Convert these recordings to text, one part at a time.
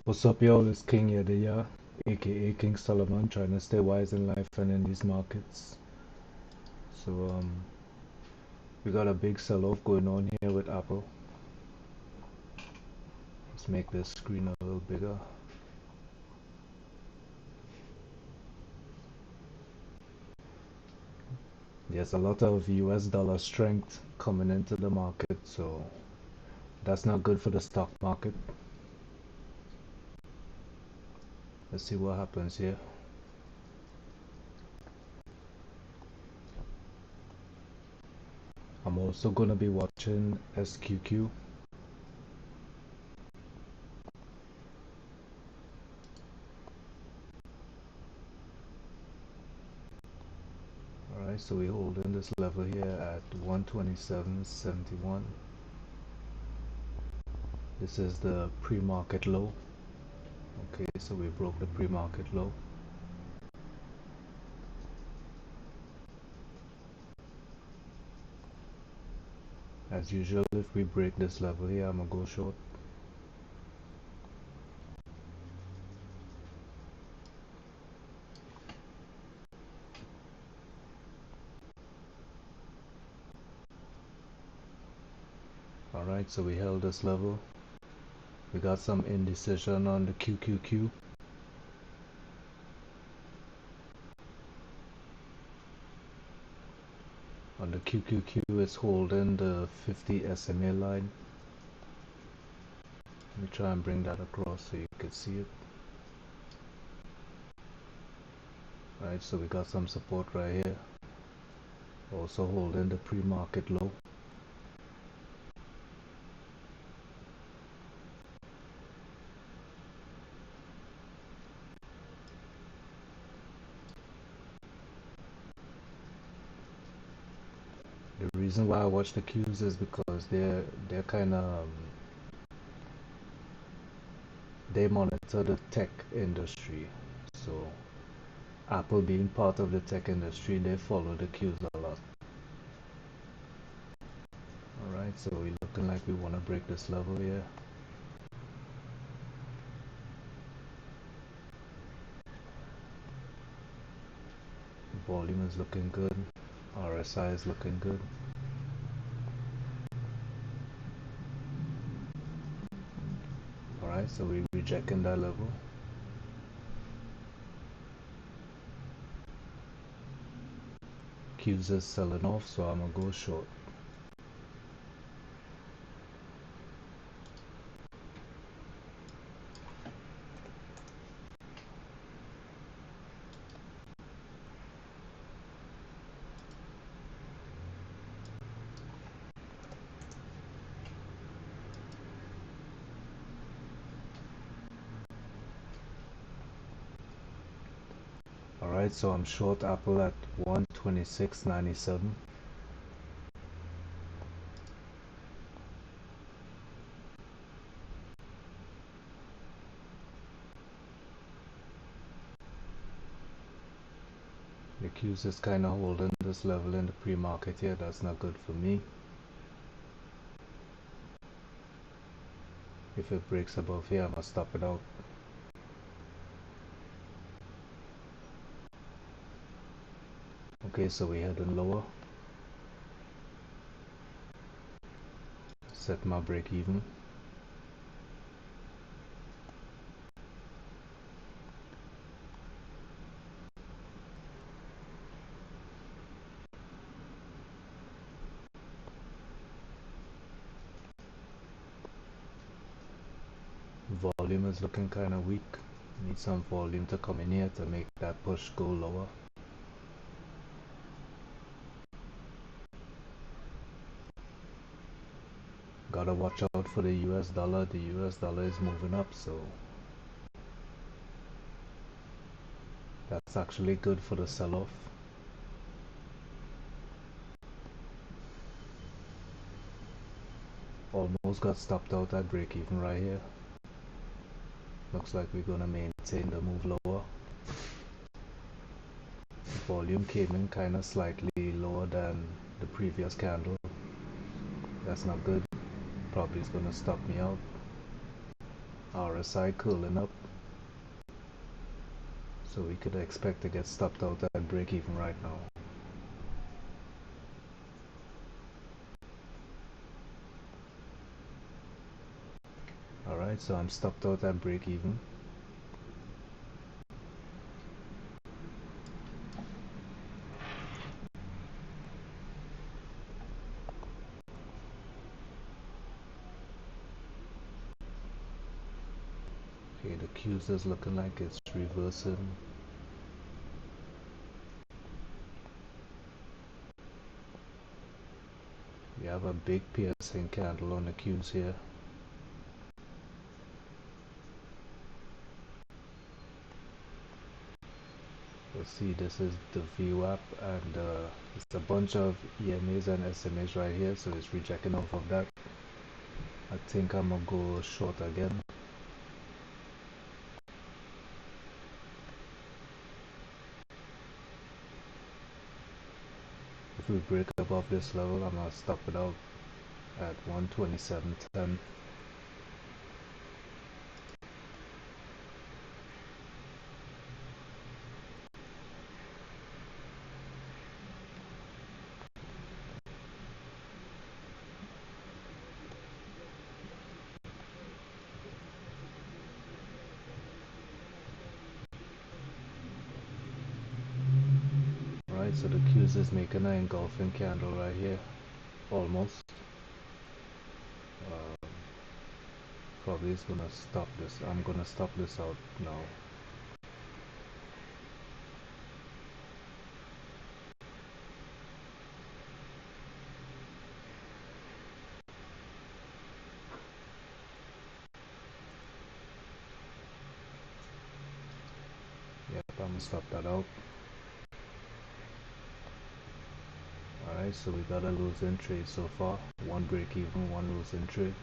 What's up, y'all? It's King Yadaya, aka King Solomon, trying to stay wise in life and in these markets. So, we got a big sell-off going on here with Apple. Let's make this screen a little bigger. There's a lot of US dollar strength coming into the market, so that's not good for the stock market. Let's see what happens here. I'm also going to be watching SQQ. Alright, so we hold in this level here at 127.71. This is the pre-market low. Okay, so we broke the pre-market low. As usual, if we break this level here, I'm gonna go short. Alright, so we held this level. We got some indecision on the QQQ. On the QQQ, it's holding the 50 SMA line. Let me try and bring that across so you can see it. Alright, so we got some support right here. Also holding the pre-market low. The reason why I watch the Qs is because they're kind of they monitor the tech industry. So Apple being part of the tech industry, they follow the Qs a lot. Alright, so we're looking like we want to break this level here. Volume is looking good. RSI is looking good. Alright, so we're rejecting that level. Qs is selling off, so I'm gonna go short. Alright, so I'm short Apple at 126.97. The Qs is kind of holding this level in the pre-market here. That's not good for me. If it breaks above here, I'm gonna stop it out. Okay, so we're heading lower. Set my break even. Volume is looking kind of weak. Need some volume to come in here to make that push go lower. Gotta watch out for the US dollar. The US dollar is moving up, so that's actually good for the sell-off. Almost got stopped out at break even right here. Looks like we're gonna maintain the move lower. Volume came in kind of slightly lower than the previous candle. That's not good. Probably is gonna stop me out. RSI curling up, so we could expect to get stopped out at break even right now. Alright, so I'm stopped out at break even. Okay, the Qs is looking like it's reversing. We have a big piercing candle on the Qs here. Let's see, this is the VWAP, and it's a bunch of EMAs and SMAs right here, so it's rejecting off of that. I think I'm gonna go short again. If we break above this level, I'm gonna stop it out at 127.10. Right, so the Qs is making an engulfing candle right here, almost. Probably is gonna stop this. I'm gonna stop this out now. Yep, I'm gonna stop that out. Alright, so we got a losing trade so far. One break even, one losing trade.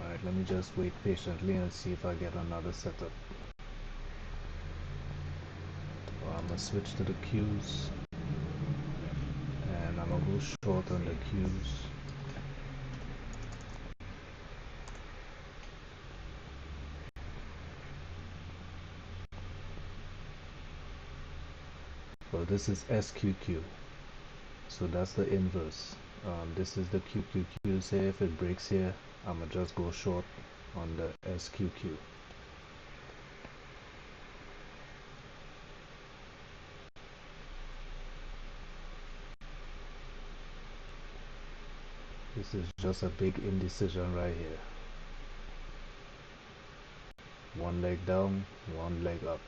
Alright, let me just wait patiently and see if I get another setup. Well, I'm gonna switch to the Qs, and I'm gonna go short on the Qs. Well, this is SQQ, so that's the inverse. This is the QQQ. Say if it breaks here, I'm gonna just go short on the SQQ. This is just a big indecision right here. One leg down, one leg up.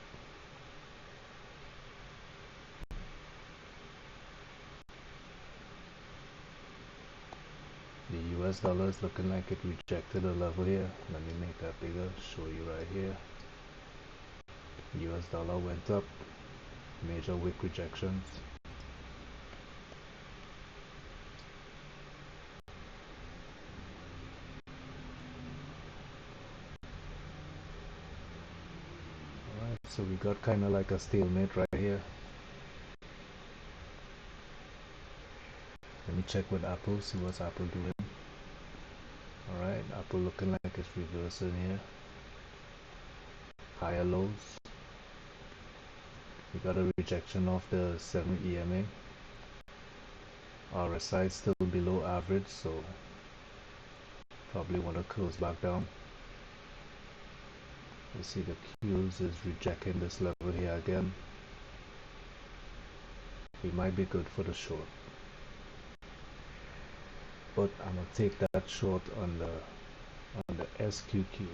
The US dollar is looking like it rejected a level here. Let me make that bigger, show you right here. US dollar went up, major wick rejections. Alright, so we got kind of like a stalemate right here. Let me check with Apple, see what's Apple doing. Alright, Apple looking like it's reversing here. Higher lows. We got a rejection of the 7 EMA. RSI still below average, so probably want to close back down. You see the Qs is rejecting this level here again. We might be good for the short, but I'm gonna take that short on the SQQ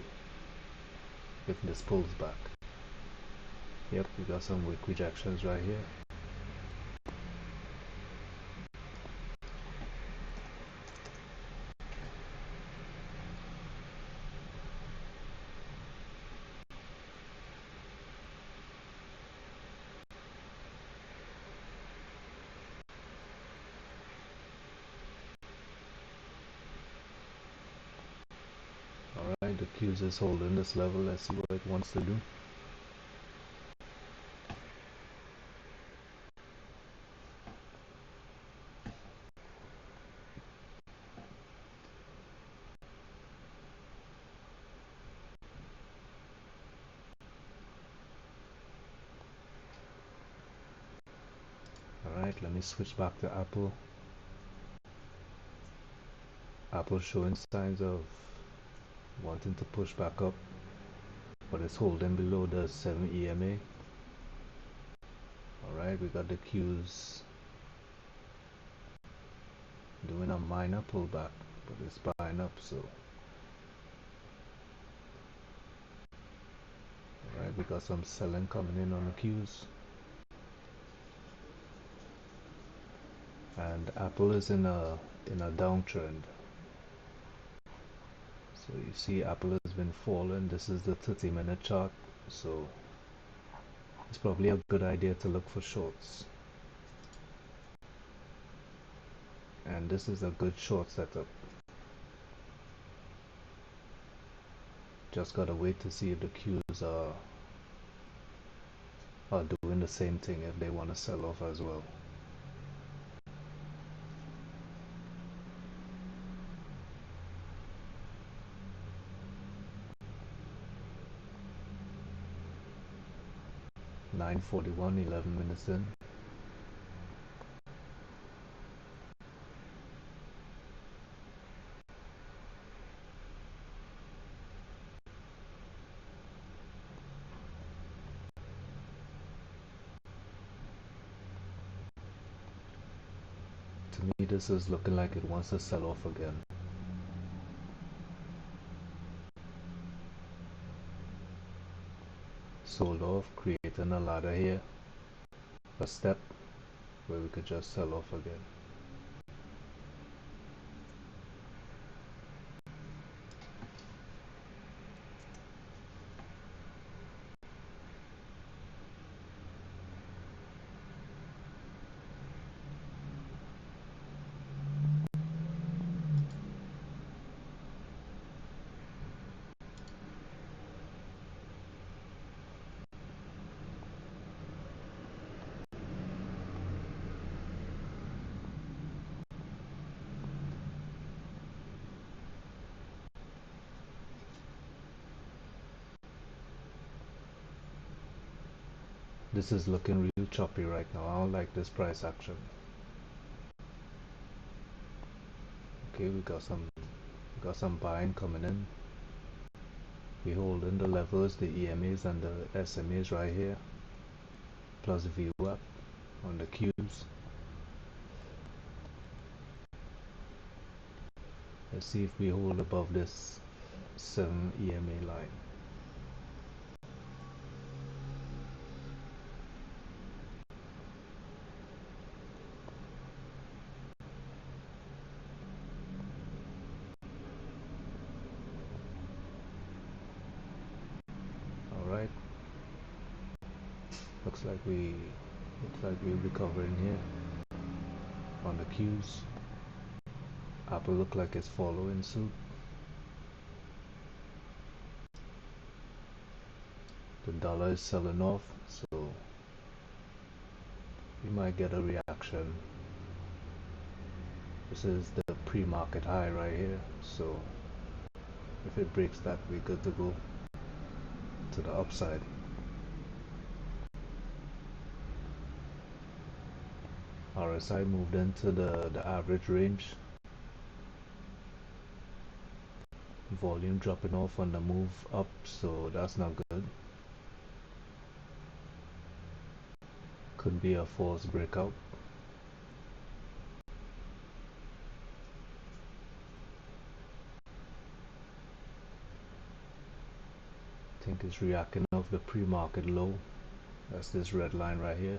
if this pulls back. Yep, we got some wick rejections right here. Alright, the Qs is holding this level. Let's see what it wants to do. Alright, let me switch back to Apple. Apple showing signs of wanting to push back up, but it's holding below the 7 EMA. Alright, we got the Qs doing a minor pullback, but it's buying up, so alright, we got some selling coming in on the Qs. And Apple is in a downtrend. So you see Apple has been falling. This is the 30-minute chart, so it's probably a good idea to look for shorts. And this is a good short setup. Just gotta wait to see if the Qs are doing the same thing, if they want to sell off as well. (9:41), 11 minutes in. To me, this is looking like it wants to sell off again. Sold off, creating a ladder here, a step where we could just sell off again. This is looking real choppy right now. I don't like this price action. Okay, we got some buying coming in. We holding the levels, the EMAs and the SMAs right here, plus VWAP on the Qs. Let's see if we hold above this 7 EMA line. Alright. Looks like we're recovering here on the Qs. Apple look like it's following suit. The dollar is selling off, so we might get a reaction. This is the pre-market high right here, so if it breaks that, we're good to go to the upside. RSI moved into the average range. Volume dropping off on the move up, so that's not good. Could be a false breakout. I think it's reacting off the pre-market low. That's this red line right here.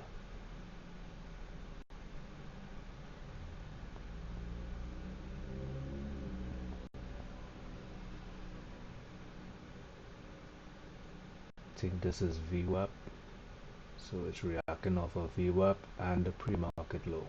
I think this is VWAP, so it's reacting off of VWAP and the pre-market low.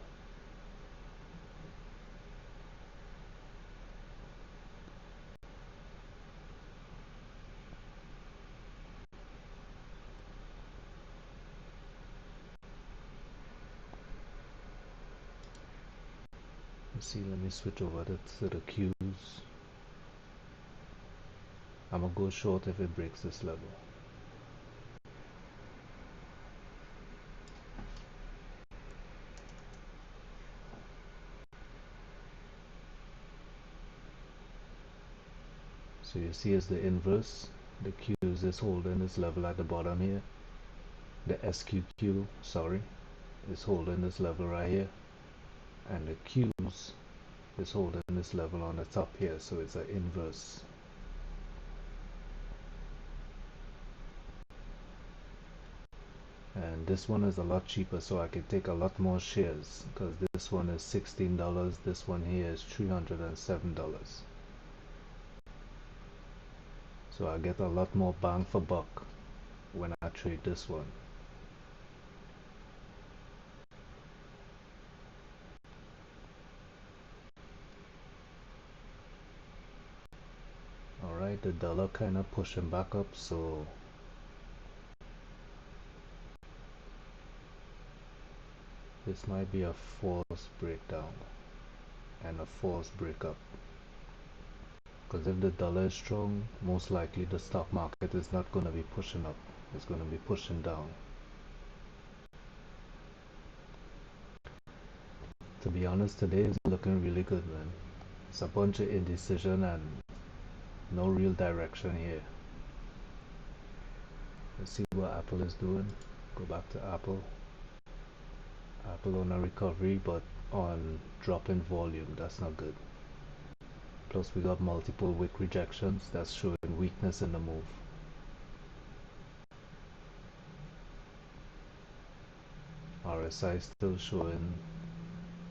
Let's see, let me switch over to the Qs. I'm gonna go short if it breaks this level. So you see it's the inverse. The Qs is holding this level at the bottom here. The SQQ, sorry, is holding this level right here. And the Qs is holding this level on the top here. So it's an inverse. And this one is a lot cheaper, so I can take a lot more shares, because this one is $16, this one here is $307. So I get a lot more bang for buck when I trade this one. Alright, the dollar kind of pushing back up, so this might be a false breakdown and a false breakup. Because if the dollar is strong, most likely the stock market is not going to be pushing up, it's going to be pushing down. To be honest, today is looking really good, man. It's a bunch of indecision and no real direction here. Let's see what Apple is doing. Go back to Apple. Apple on a recovery, but on drop in volume. That's not good. Plus we got multiple wick rejections. That's showing weakness in the move. RSI still showing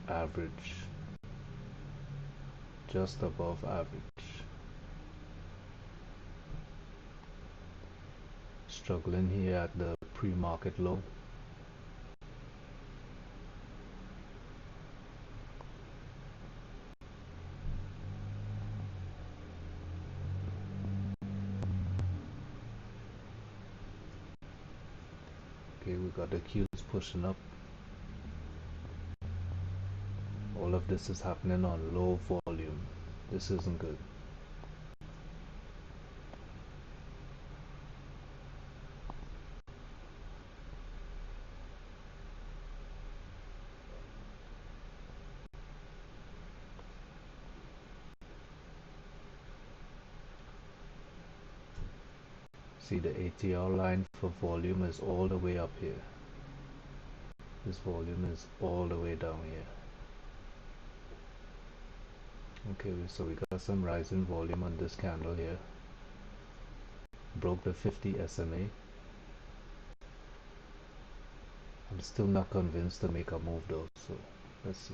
average, just above average. Struggling here at the pre-market low. Okay, we got the Qs pushing up. All of this is happening on low volume. This isn't good. See, the ATR line for volume is all the way up here. This volume is all the way down here. Okay, so we got some rise in volume on this candle here. Broke the 50 SMA. I'm still not convinced to make a move though, so let's see.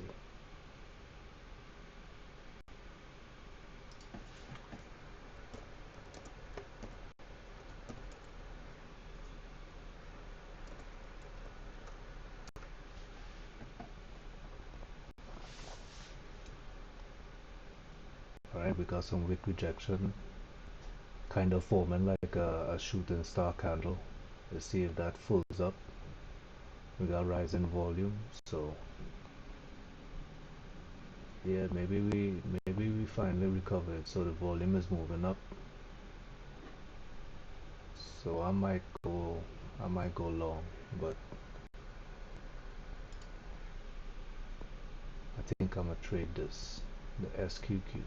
Alright, we got some wick rejection, kind of forming like a shooting star candle. Let's see if that pulls up. We got rise in volume, so yeah, maybe we finally recovered. So the volume is moving up. So I might go long, but I think I'm gonna trade this, the SQQ.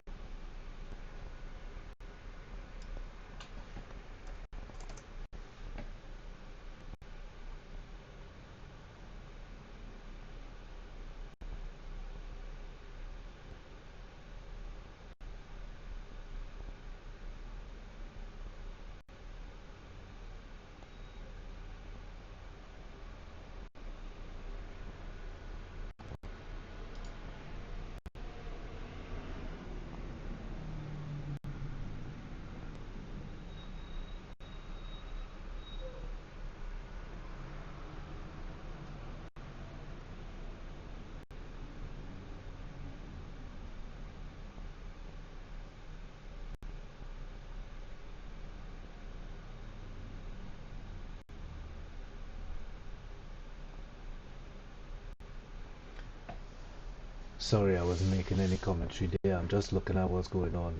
Sorry, I wasn't making any commentary there. I'm just looking at what's going on.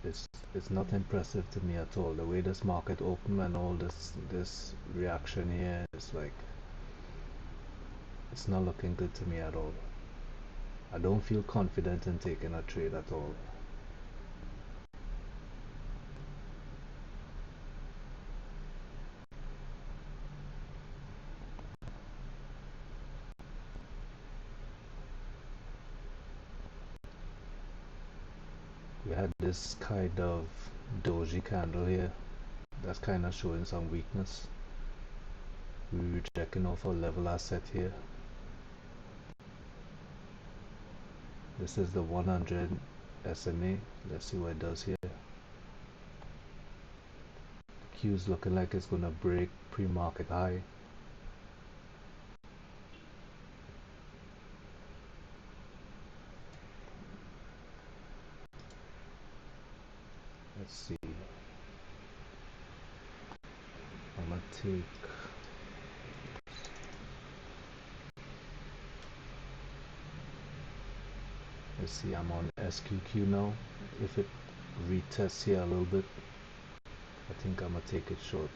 It's not impressive to me at all. The way this market opened and all this reaction here is like, it's not looking good to me at all. I don't feel confident in taking a trade at all. We had this kind of doji candle here that's kind of showing some weakness. We're checking off our level asset here. This is the 100 SMA. Let's see what it does here. Q is looking like it's going to break pre-market high. Let's see. I'm going to take... Let's see, I'm on SQQ now. If it retests here a little bit, I think I'm going to take it short.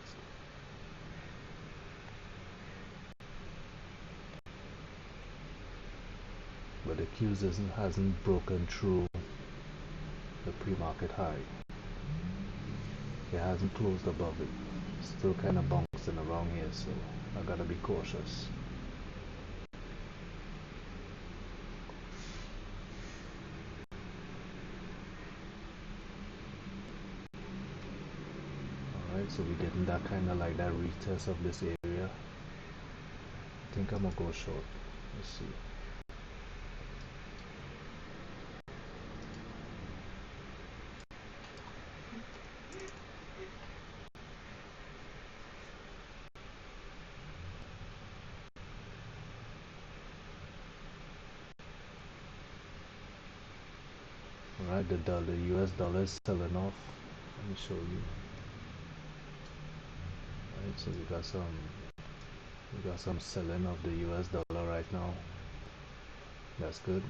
But the Q hasn't broken through the pre-market high. It hasn't closed above it. It's still kind of bouncing around here, so I gotta be cautious. Alright, so we're getting that kind of like that retest of this area. I think I'm gonna go short. Let's see. Alright, the US dollar is selling off. Let me show you. Alright, so we got some selling of the US dollar right now. That's good.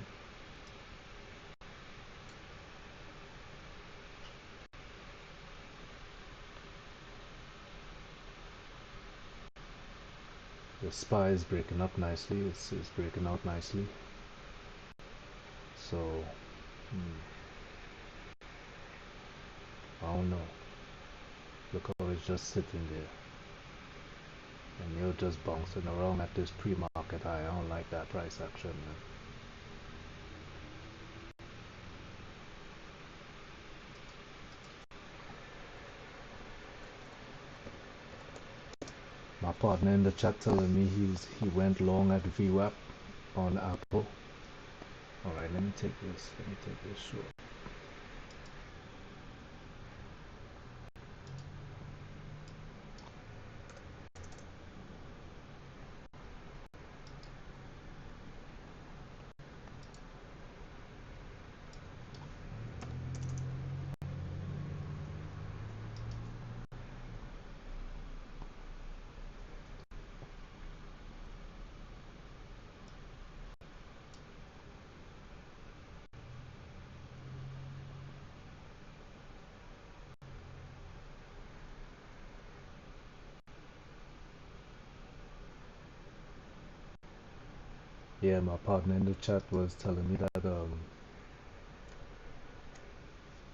The SPY is breaking up nicely. It's breaking out nicely. So I don't know. Look how it's just sitting there. And you're just bouncing around at this pre-market high. I don't like that price action, man. My partner in the chat telling me he went long at VWAP on Apple. Alright, let me take this short. Yeah, my partner in the chat was telling me that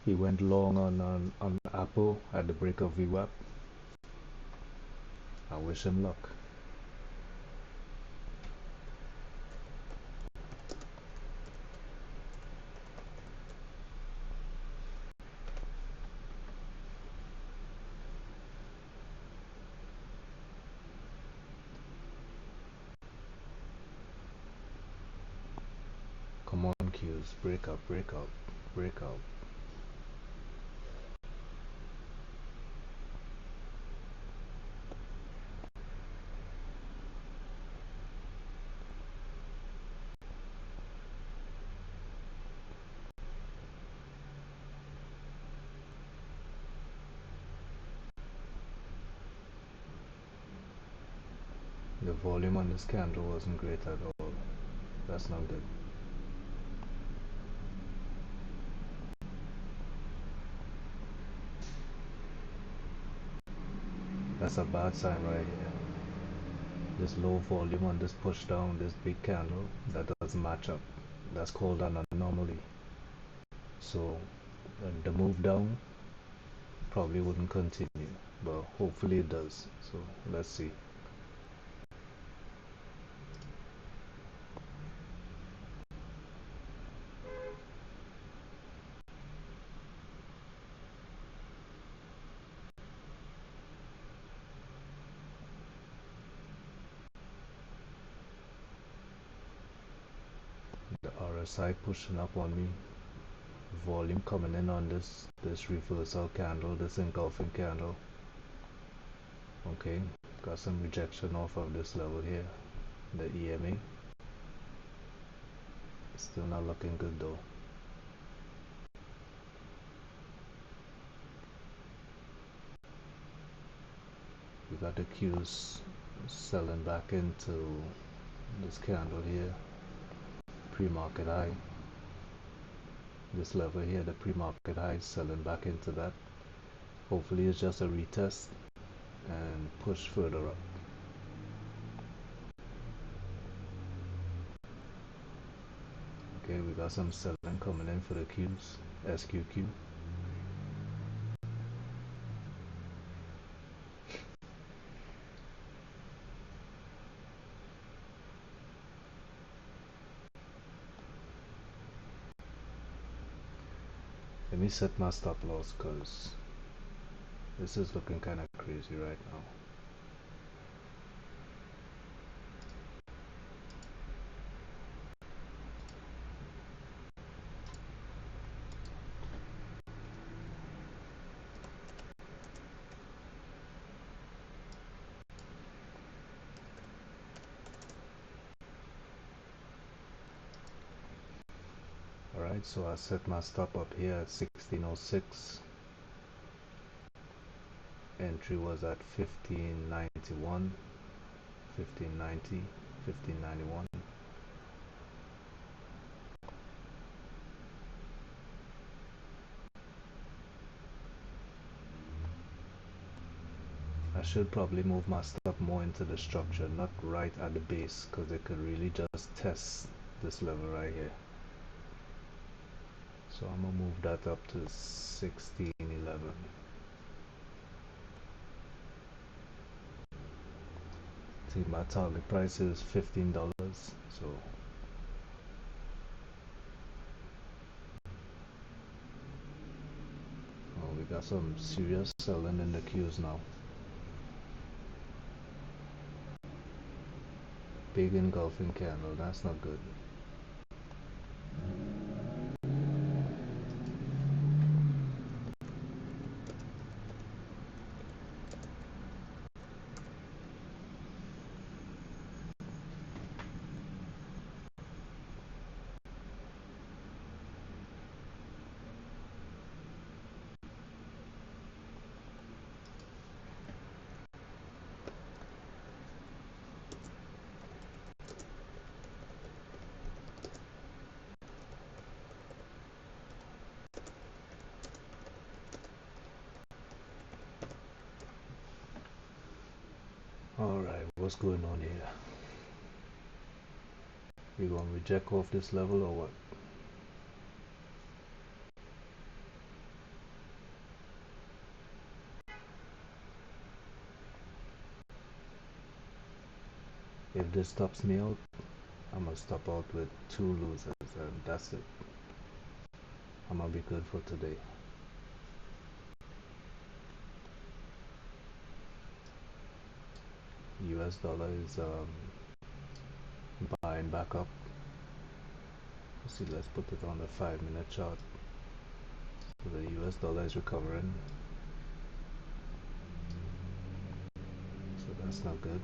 he went long on Apple at the break of VWAP. I wish him luck. Come on, Qs, break up, break up, break up. The volume on this candle wasn't great at all. That's not good. That's a bad sign right here. This low volume on this push down, this big candle, that doesn't match up. That's called an anomaly. So the move down probably wouldn't continue, but hopefully it does. So let's see. The RSI pushing up on me. Volume coming in on this reversal candle, this engulfing candle. Okay, got some rejection off of this level here, the EMA. Still not looking good though. We got the Qs selling back into this candle here, pre-market high. This level here, the pre-market high, selling back into that. Hopefully it's just a retest and push further up. Okay, we got some selling coming in for the Qs, SQQ. Let me set my stop loss because this is looking kind of crazy right now. Alright, so I set my stop up here at 1606. Entry was at 1591, 1590, 1591. I should probably move my stop more into the structure, not right at the base, because it could really just test this level right here. So I'm gonna move that up to 1611. See, my target price is $15, so oh, we got some serious selling in the queues now. Big engulfing candle, that's not good. Alright, what's going on here? We gonna reject off this level or what? If this stops me out, I'm gonna stop out with 2 losers and that's it. I'm gonna be good for today. US dollar is buying back up. Let's see, let's put it on the 5-minute chart. So the US dollar is recovering. So that's not good.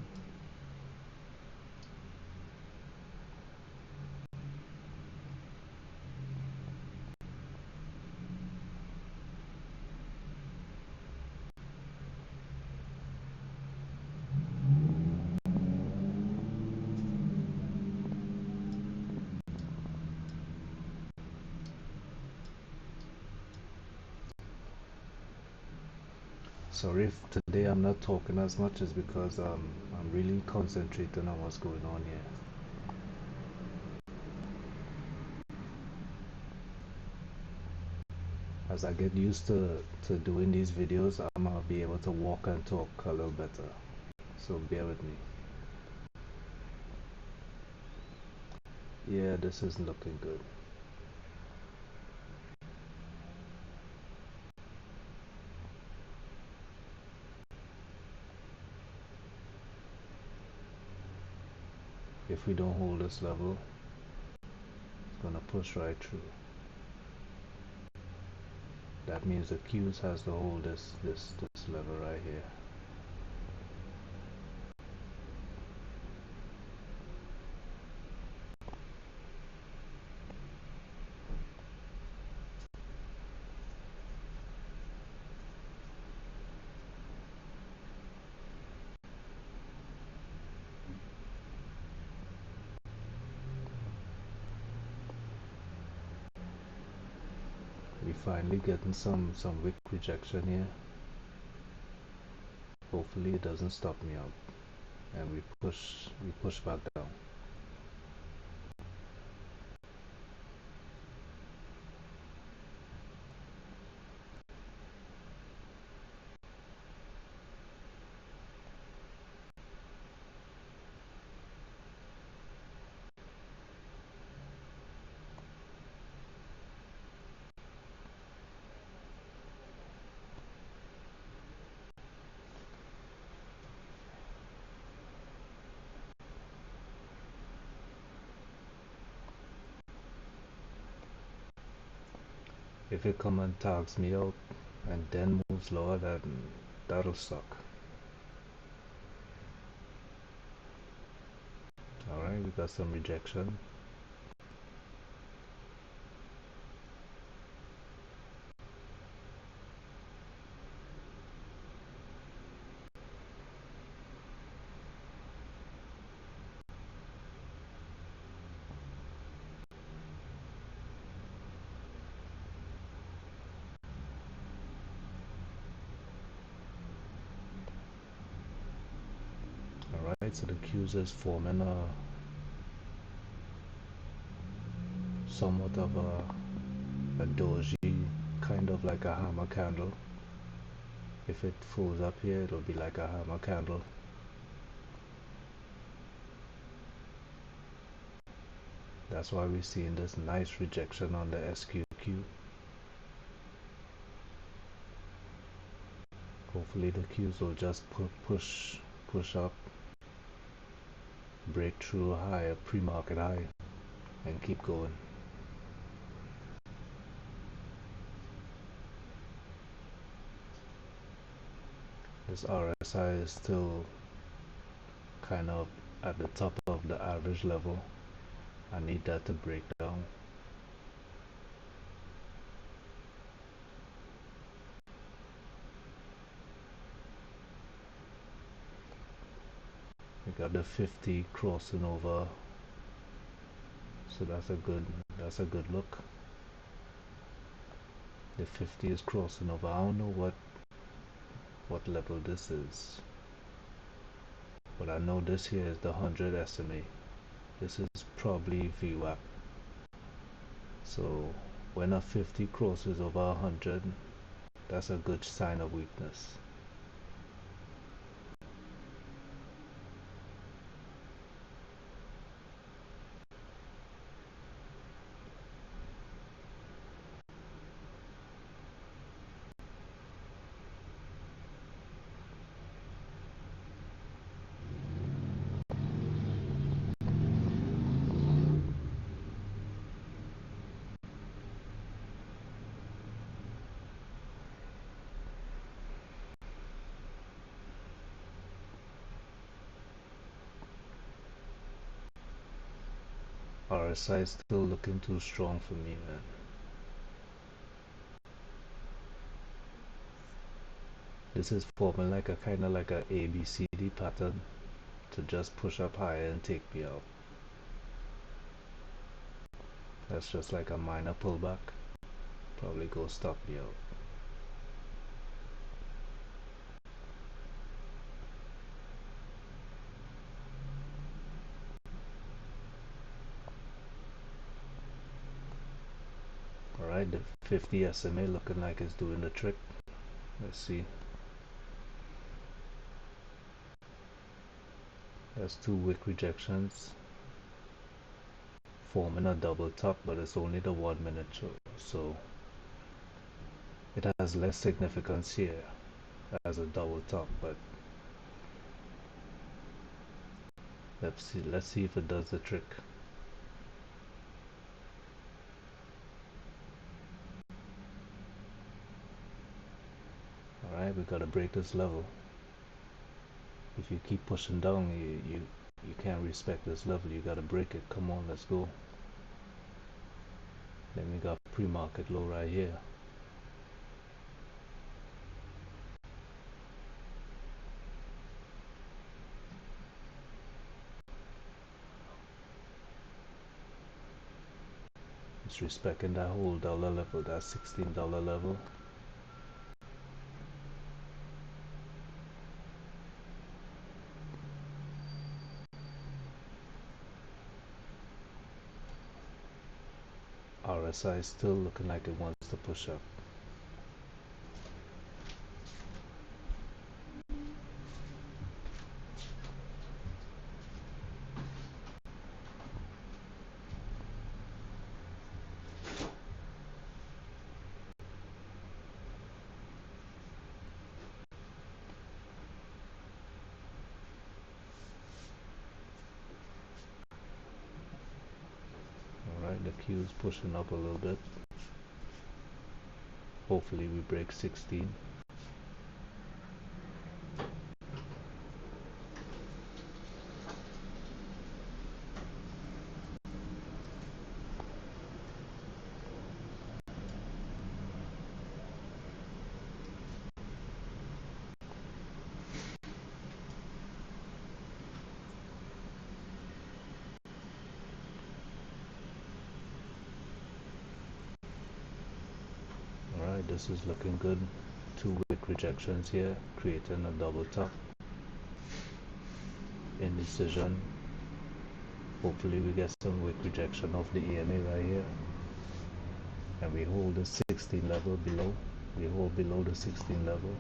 Sorry if today I'm not talking as much, is because I'm really concentrating on what's going on here. As I get used to doing these videos, I'm gonna be able to walk and talk a little better. So bear with me. Yeah, this is looking good. If we don't hold this level, it's gonna push right through. That means the Qs has to hold this level right here. We finally getting some wick rejection here. Hopefully it doesn't stop me up, and we push back down. If it come and tags me out and then moves lower, then that'll suck. Alright, we got some rejection. Alright, so the Qs is forming somewhat of a doji, kind of like a hammer candle. If it falls up here, it'll be like a hammer candle. That's why we're seeing this nice rejection on the SQQ. Hopefully the Qs will just push up, break through a higher pre-market high, and keep going. This RSI is still kind of at the top of the average level. I need that to break down. We got the 50 crossing over, so that's a good look. The 50 is crossing over. I don't know what level this is, but I know this here is the 100 SMA. This is probably VWAP. So when a 50 crosses over 100, that's a good sign of weakness. RSI is still looking too strong for me, man. This is forming like a kind of like a ABCD pattern to just push up higher and take me out. That's just like a minor pullback. Probably go stop me out. Alright, the 50 SMA looking like it's doing the trick. Let's see. That's 2 wick rejections forming a double top, but it's only the 1 minute so it has less significance here as a double top, but let's see if it does the trick. Alright, we gotta break this level. If you keep pushing down, you can't respect this level. You gotta break it. Come on, let's go. Then we got pre-market low right here. It's respecting that whole dollar level, that $16 level. RSI is still looking like it wants to push up. Alright, the Q is pushing up a little bit. Hopefully we break 16. Alright, this is looking good. 2 wick rejections here, creating a double top. Indecision. Hopefully we get some wick rejection of the EMA right here. And we hold the 16 level below. We hold below the 16 level.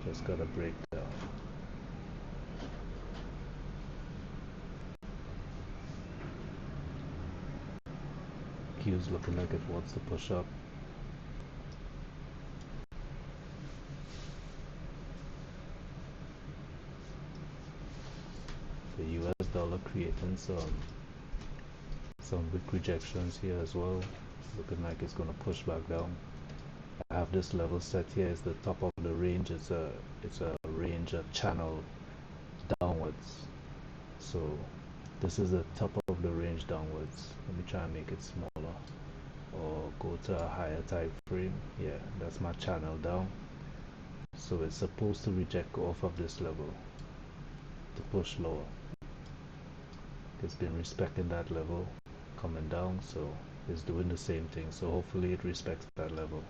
Just gotta break down. Q's looking like it wants to push up. The US dollar creating some wick rejections here as well. Looking like it's gonna push back down. I have this level set here as the top of the range. It's a range, a channel downwards. So this is the top of the range downwards. Let me try and make it smaller or go to a higher time frame. Yeah, that's my channel down. So it's supposed to reject off of this level to push lower. It's been respecting that level coming down, so it's doing the same thing. So hopefully it respects that level.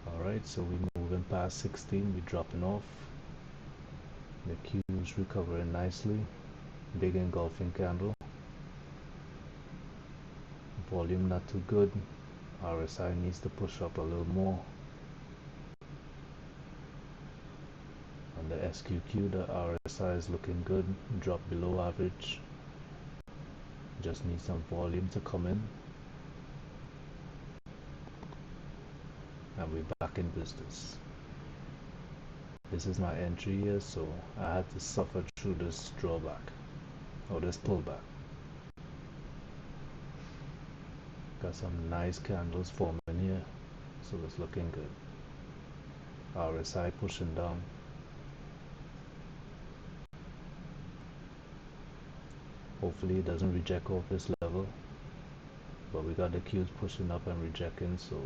Alright, so we're moving past 16, we're dropping off. The Q is recovering nicely. Big engulfing candle. Volume not too good. RSI needs to push up a little more. On the SQQ, the RSI is looking good. Drop below average. Just need some volume to come in. And we're back in business. This is my entry here, so I had to suffer through this drawback or this pullback. Got some nice candles forming here, so it's looking good. RSI pushing down. Hopefully it doesn't reject off this level, but we got the Qs pushing up and rejecting, so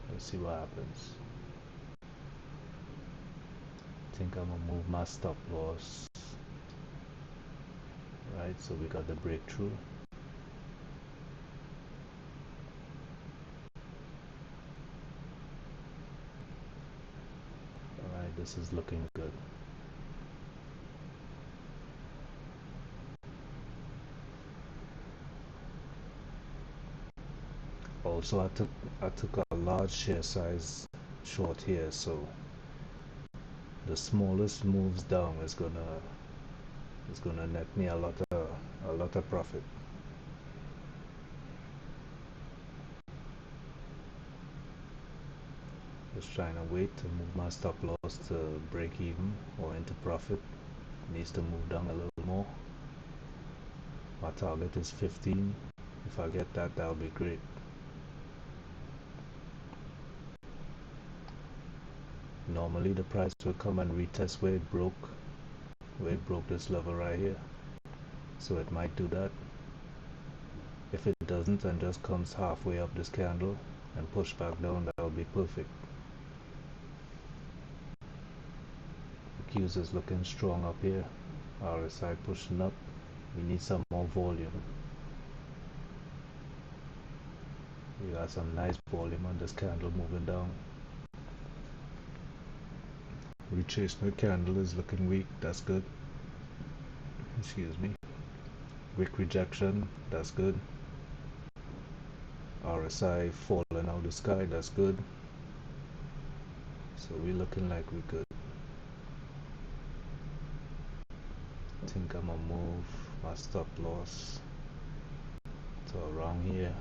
let's see what happens. I think I'm gonna move my stop loss. Right, so we got the breakthrough. Alright, this is looking good. also I took a large share size short here, so the smallest moves down is gonna net me a lot of profit. Just trying to wait to move my stop loss to break even or into profit. Needs to move down a little more. My target is 15. If I get that, that'll be great. Normally the price will come and retest where it broke this level right here. So it might do that. If it doesn't and just comes halfway up this candle and push back down, that will be perfect. The Qs is looking strong up here. RSI pushing up. We need some more volume. We got some nice volume on this candle moving down. Retracement candle is looking weak. That's good. Excuse me. Wick rejection. That's good. RSI falling out the sky. That's good. So we're looking like we're good. I think I'm gonna move my stop loss to around here,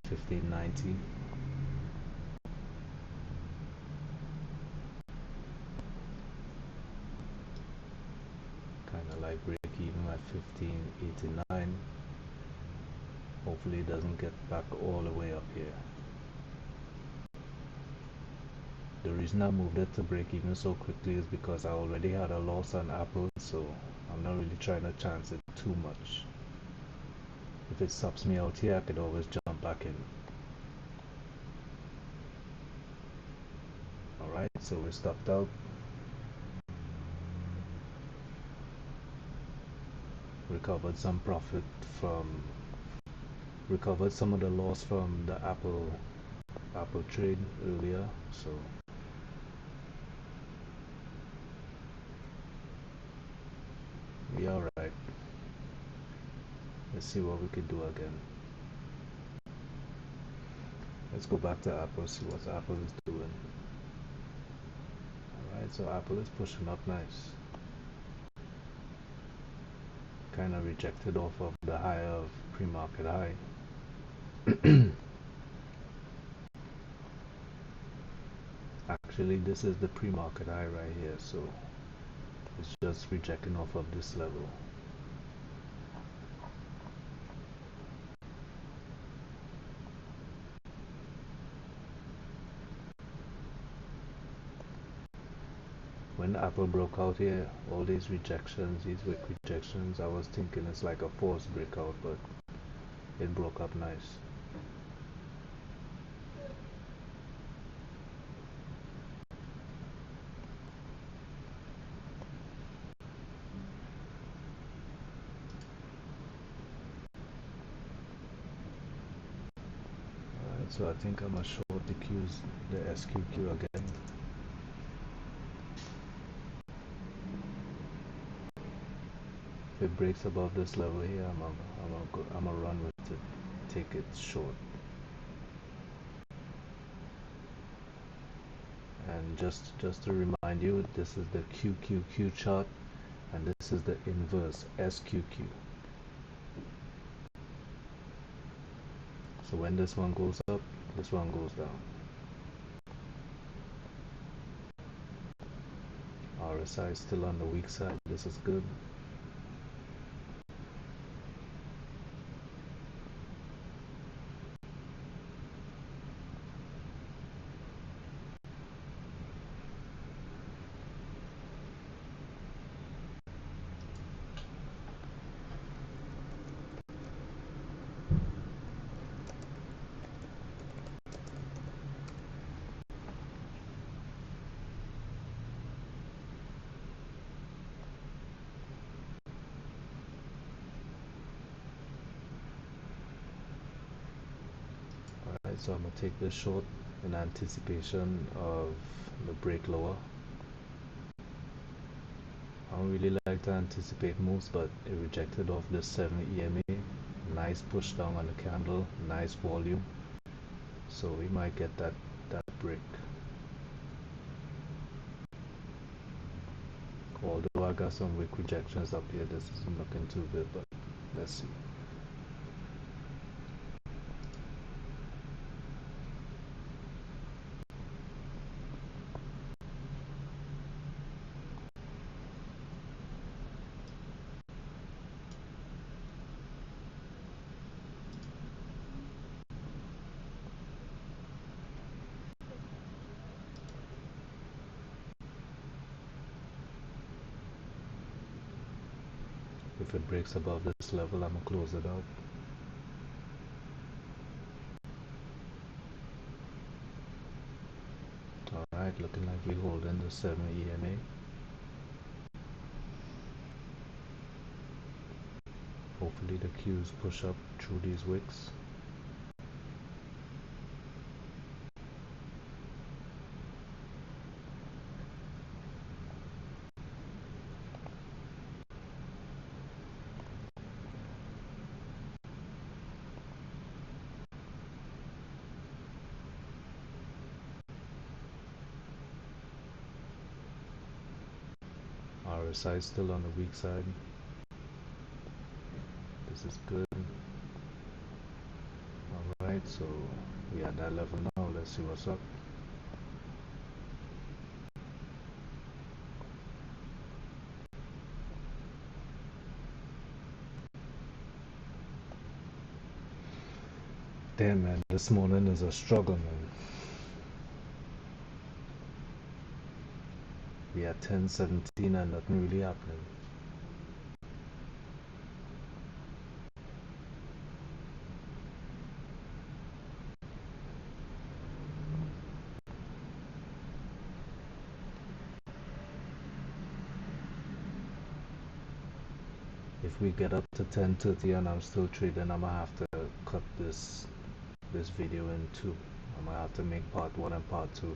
1590. Kind of like break even at 1589. Hopefully it doesn't get back all the way up here. The reason I moved it to break even so quickly is because I already had a loss on Apple, so I'm not really trying to chance it too much. If it stops me out here, I could always jump back in. Alright, so we're stopped out. Recovered some profit from, recovered some of the loss from the Apple trade earlier, so we alright. Let's see what we could do again. Let's go back to Apple, see what Apple is doing. Alright, so Apple is pushing up nice. Kind of rejected off of the high of pre-market high. Actually, this is the pre-market high right here, so it's just rejecting off of this level. When Apple broke out here, all these rejections, these wick rejections, I was thinking it's like a forced breakout, but it broke up nice. Alright, so I think I'm gonna short the SQQ again. If it breaks above this level here, I'm gonna run with it, take it short. And just to remind you, this is the QQQ chart, and this is the inverse SQQ. So when this one goes up, this one goes down. RSI is still on the weak side. This is good. Alright, so I'm gonna take this short in anticipation of the break lower. I don't really like to anticipate moves, but it rejected off this 7 EMA. Nice push down on the candle, nice volume. So we might get that break. Although I got some weak rejections up here, this isn't looking too good, but let's see. If it breaks above this level, I'm gonna close it out. Alright, looking like we hold in the 7 EMA. Hopefully the Qs push up through these wicks. RSI is still on the weak side. This is good. Alright, so we at that level now. Let's see what's up. Damn man, this morning is a struggle, man. We at 10:17 and nothing really happening. If we get up to 10:30 and I'm still trading, I'm gonna have to cut this video in two. I'm gonna have to make part 1 and part 2,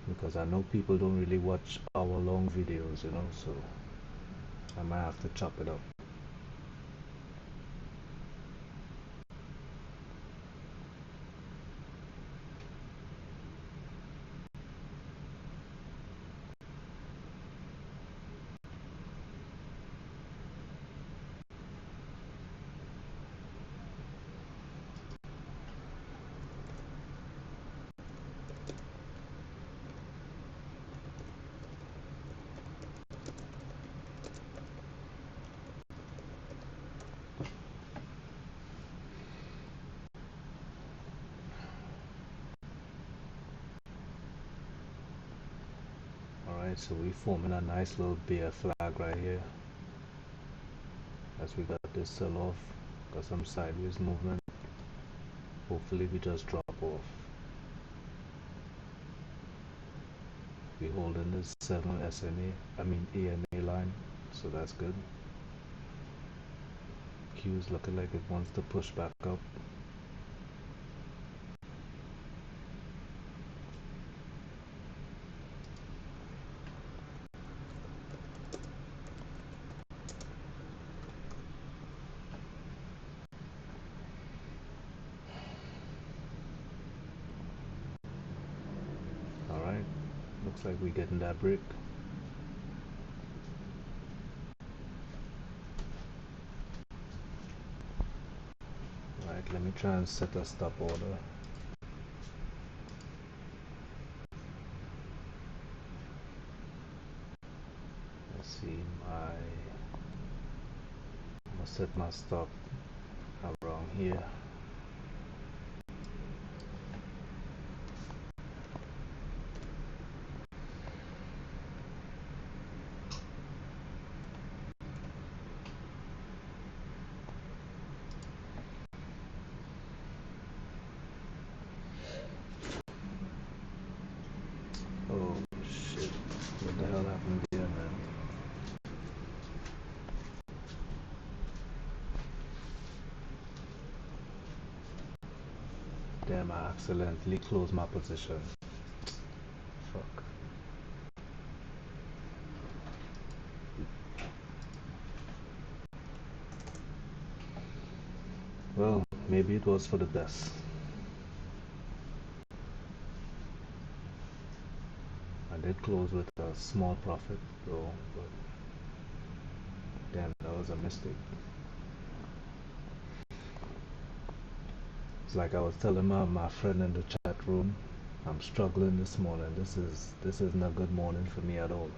because I know people don't really watch hour-long videos, you know, so I might have to chop it up. Alright, so we forming a nice little bear flag right here as we got this sell off, got some sideways movement. Hopefully we just drop off. We holding this 7 EMA line, so that's good. Q's looking like it wants to push back up. Alright, looks like we're getting that break. Alright, let me try and set a stop order. Let's see, I'm gonna set my stop around here. Oh shit, what the hell happened there, man? Damn, I accidentally closed my position. Fuck. maybe it was for the best. I did close with a small profit though, but damn, that was a mistake. It's like I was telling my friend in the chat room, I'm struggling this morning. This isn't a good morning for me at all.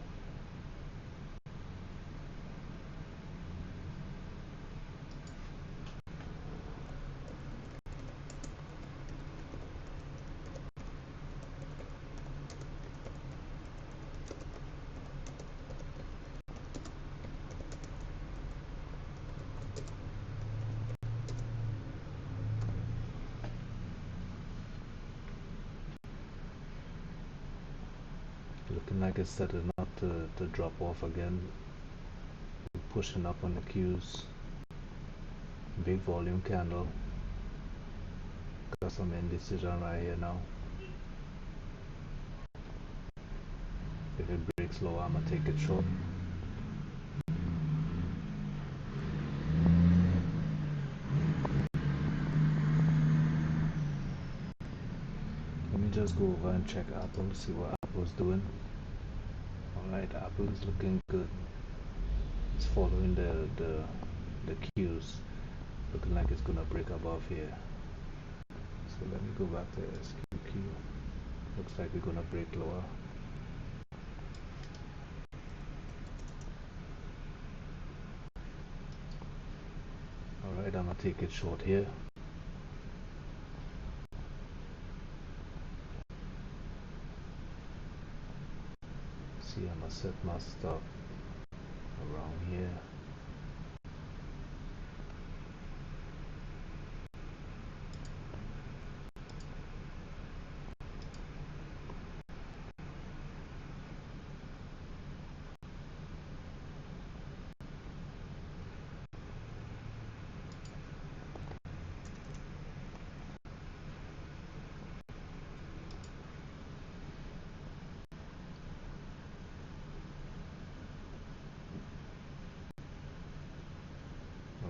Looking like it's setting up to drop off again. Pushing up on the Qs. Big volume candle. Got some indecision right here now. If it breaks low, I'm gonna take it short. Let me just go over and check Apple, see what Apple's doing. Alright, Apple is looking good. It's following the cues. Looking like it's gonna break above here. So let me go back to SQQ. Looks like we're gonna break lower. Alright, I'm gonna take it short here. See, I'm gonna set my stop around here.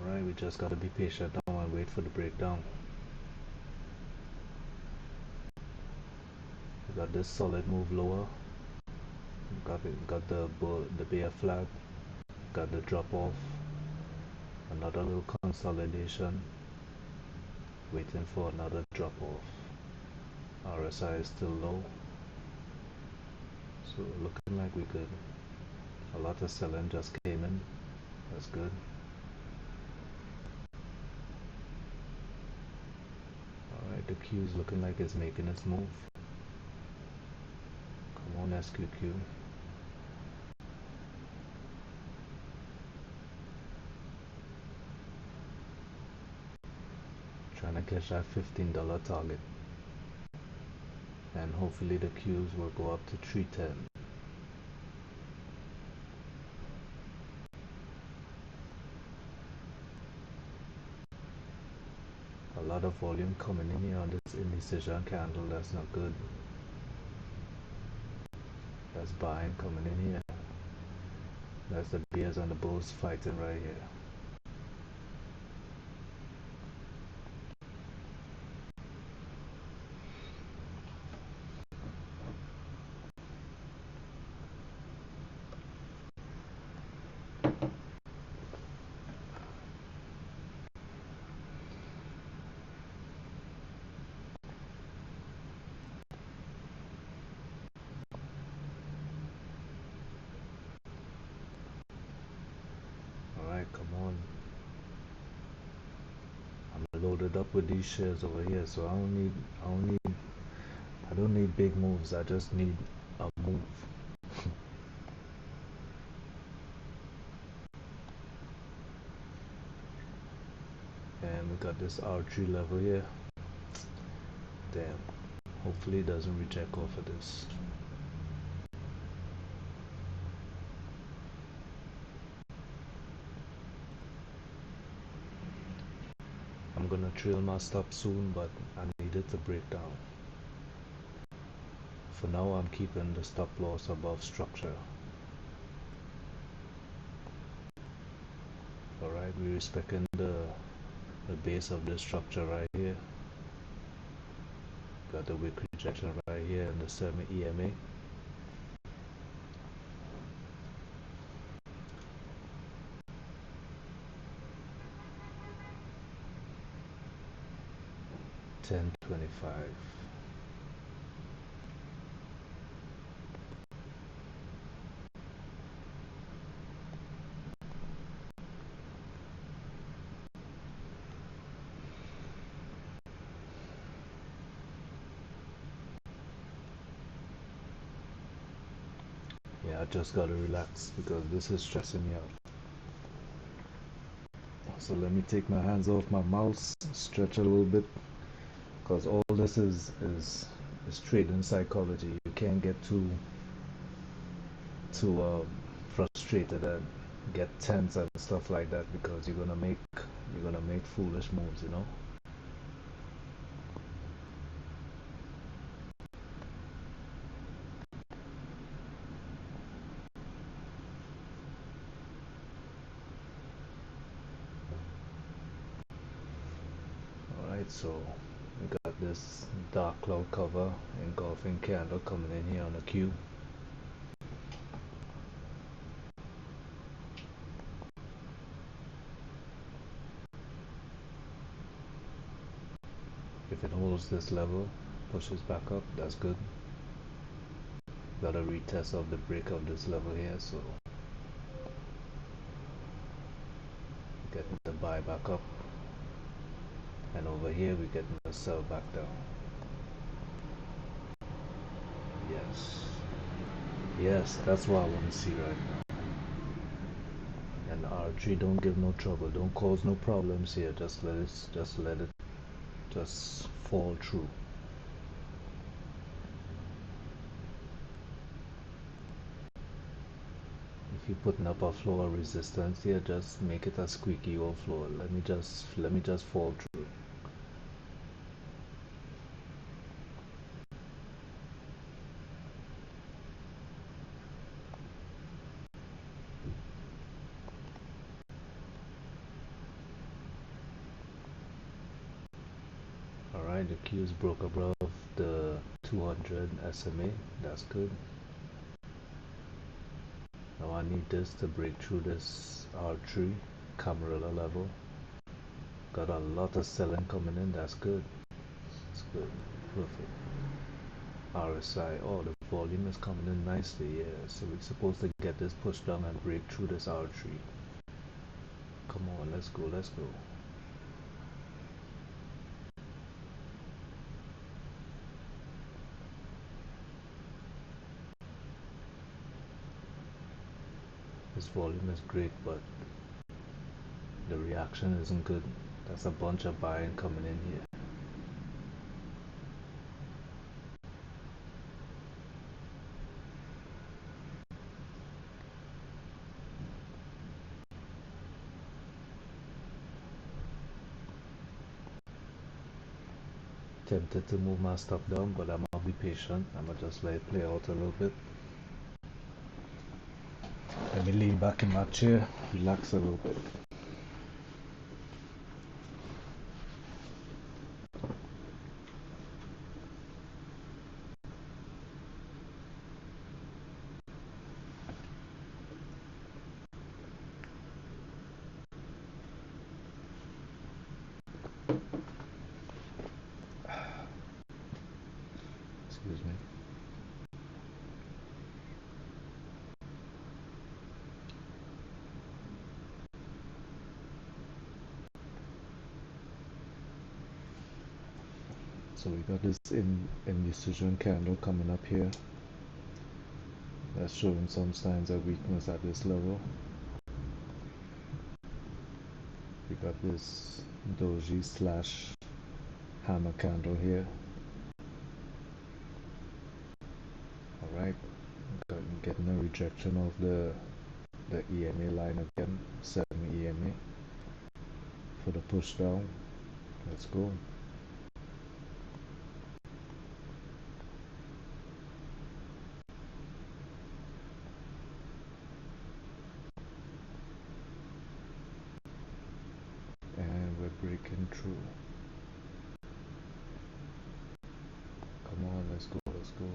Alright, we just gotta be patient now and wait for the breakdown. We got this solid move lower. Got the bear flag. Got the drop off. Another little consolidation. Waiting for another drop off. RSI is still low. So looking like we good. A lot of selling just came in. That's good. Alright, the Q is looking like it's making its move. Come on, SQQ. Trying to catch that $15 target. And hopefully the Qs will go up to 310. A lot of volume coming in here on this indecision candle. That's not good. That's buying coming in here. That's the bears and the bulls fighting right here. Alright, come on. I'm loaded up with these shares over here, so I don't need big moves. I just need a move. And we got this R3 level here. Damn. Hopefully it doesn't reject off of this. I'm gonna trail my stop soon, but I need it to break down. For now, I'm keeping the stop loss above structure. Alright, we're respecting the the base of the structure right here. Got the wick rejection right here and the semi EMA. $10.25. Yeah, I just gotta relax because this is stressing me out. So let me take my hands off my mouse, stretch a little bit, because all this is trading psychology. You can't get too frustrated and get tense and stuff like that because you're gonna make foolish moves, you know. All right, so we got this dark cloud cover engulfing candle coming in here on the Q. If it holds this level, pushes back up, that's good. Got a retest of the break of this level here, so getting the buy back up, and over here we're getting the sell back down. Yes, that's what I want to see right now. And R3 don't give no trouble, don't cause no problems here. Just let it just fall through. If you're putting up a floor resistance here, just make it a squeaky old floor. Let me just fall through. Alright, the Q's broke above the 200 SMA. That's good. Now I need this to break through this R3 Camarilla level. Got a lot of selling coming in. That's good. That's good. Perfect. RSI. Oh, the volume is coming in nicely. Yeah. So we're supposed to get this pushed down and break through this R3. Come on, let's go. Let's go. This volume is great, but the reaction isn't good. That's a bunch of buying coming in here. Tempted to move my stuff down, but I'm gonna be patient. I'm gonna just let it play out a little bit. Let me lean back in my chair, relax a little bit. Excuse me. So we got this indecision candle coming up here. That's showing some signs of weakness at this level. We got this doji slash hammer candle here. Alright, getting a rejection of the EMA line again, 7 EMA for the push down. Let's go. And we're breaking through. Come on, let's go, let's go.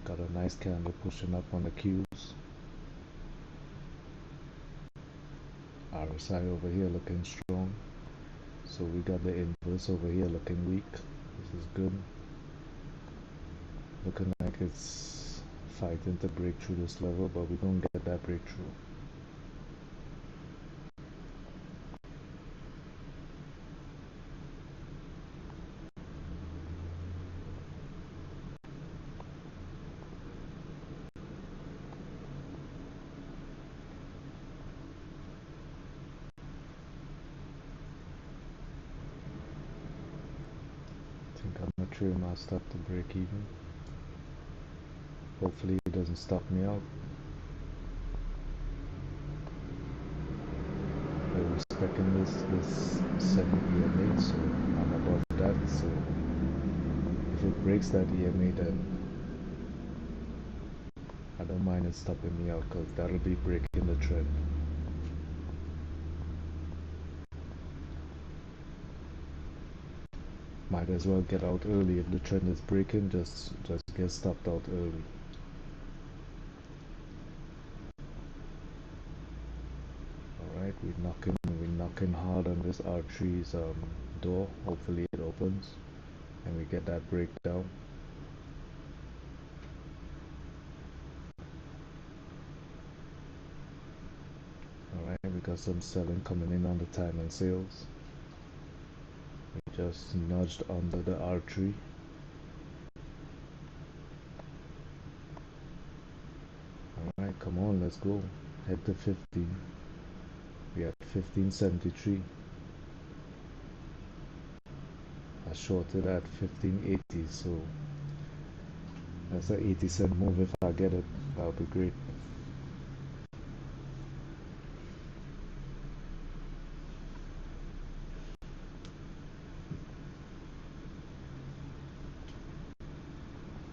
Got a nice candle pushing up on the Qs. RSI over here looking strong. So we got the inverse over here looking weak. This is good. Looking like it's fighting to break through this level, but we're gonna get that breakthrough. I think I'm gonna trim my stop to break even. Hopefully it doesn't stop me out. I'm respecting this 7 EMA, so I'm above that. So if it breaks that EMA, then I don't mind it stopping me out, because that'll be breaking the trend. Might as well get out early. If the trend is breaking, just get stopped out early. Alright, we're knocking hard on this R3's door. Hopefully it opens and we get that breakdown. Alright, we got some selling coming in on the time and sales. We just nudged under the R3. Alright, come on, let's go. Head to 15. We at 1573. I shorted at 1580, so that's an 80-cent move. If I get it, that'll be great.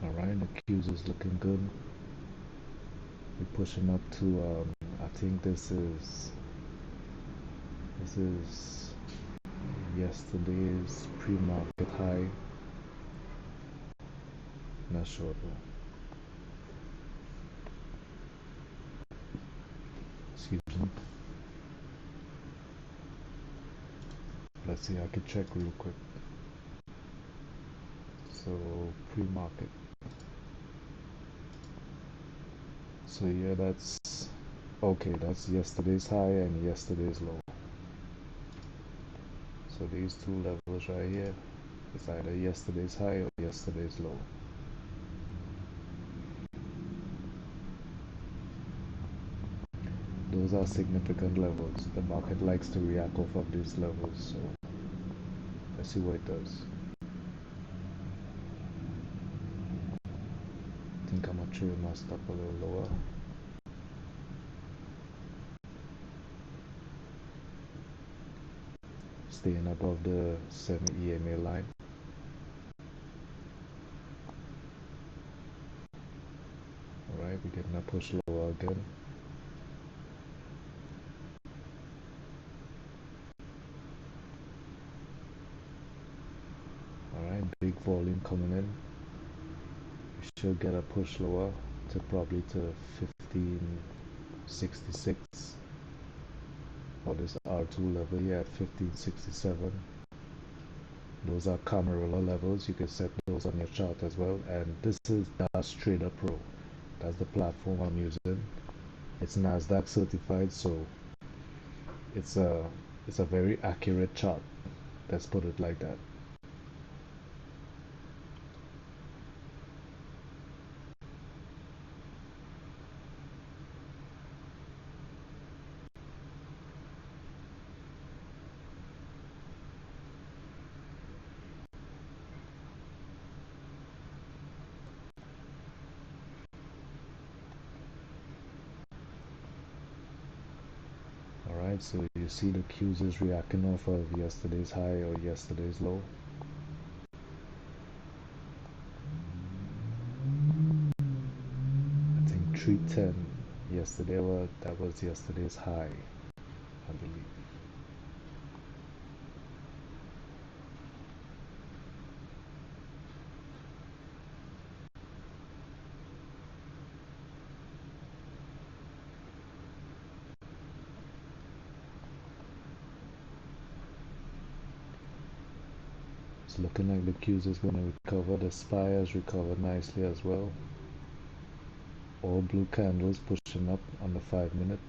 Alright, the Qs is looking good. We're pushing up to I think this is yesterday's pre-market high. Not sure though. Excuse me. Let's see, I can check real quick. So pre-market. So yeah, that's okay. That's yesterday's high and yesterday's low. So these two levels right here, it's either yesterday's high or yesterday's low. Those are significant levels. The market likes to react off of these levels, so let's see what it does. I think I'm gonna trim my stop a little lower. Staying above the 7 EMA line. Alright, we're getting a push lower again. Alright, big volume coming in. We should get a push lower to probably to 1566. Or this R2 level here at 1567. Those are Camarilla levels. You can set those on your chart as well. And this is Dash Trader Pro. That's the platform I'm using. It's NASDAQ certified, so it's a very accurate chart. Let's put it like that. Alright, so you see the Qs is reacting off of yesterday's high or yesterday's low. I think 310 yesterday, that was yesterday's high, I believe. It's looking like the Qs is going to recover. The SPY has recovered nicely as well. All blue candles pushing up on the 5-minute.